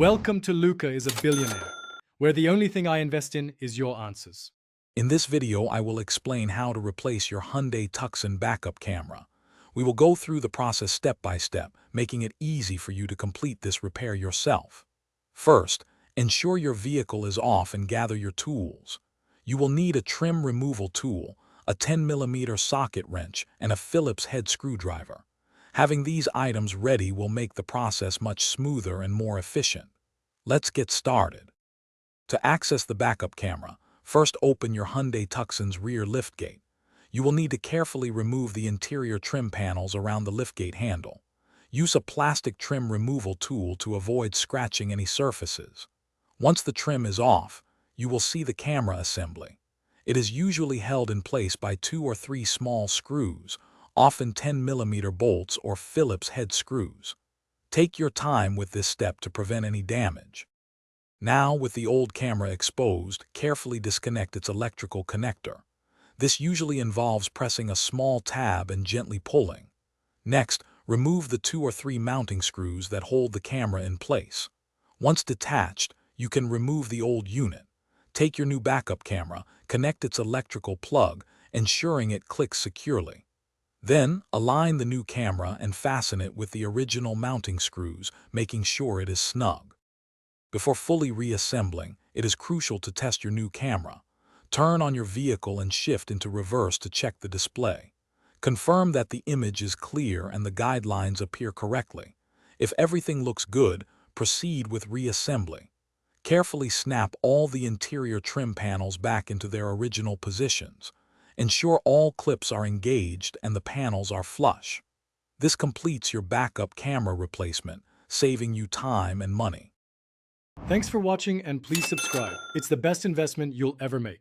Welcome to Luca is a Billionaire, where the only thing I invest in is your answers. In this video, I will explain how to replace your Hyundai Tucson backup camera. We will go through the process step by step, making it easy for you to complete this repair yourself. First, ensure your vehicle is off and gather your tools. You will need a trim removal tool, a 10mm socket wrench, and a Phillips head screwdriver. Having these items ready will make the process much smoother and more efficient. Let's get started. To access the backup camera, first open your Hyundai Tucson's rear liftgate. You will need to carefully remove the interior trim panels around the liftgate handle. Use a plastic trim removal tool to avoid scratching any surfaces. Once the trim is off, you will see the camera assembly. It is usually held in place by 2 or 3 small screws, often 10mm bolts or Phillips head screws. Take your time with this step to prevent any damage. Now, with the old camera exposed, carefully disconnect its electrical connector. This usually involves pressing a small tab and gently pulling. Next, remove the 2 or 3 mounting screws that hold the camera in place. Once detached, you can remove the old unit. Take your new backup camera, connect its electrical plug, ensuring it clicks securely. Then, align the new camera and fasten it with the original mounting screws, making sure it is snug. Before fully reassembling, it is crucial to test your new camera. Turn on your vehicle and shift into reverse to check the display. Confirm that the image is clear and the guidelines appear correctly. If everything looks good, proceed with reassembly. Carefully snap all the interior trim panels back into their original positions. Ensure all clips are engaged and the panels are flush. This completes your backup camera replacement, saving you time and money. Thanks for watching and please subscribe. It's the best investment you'll ever make.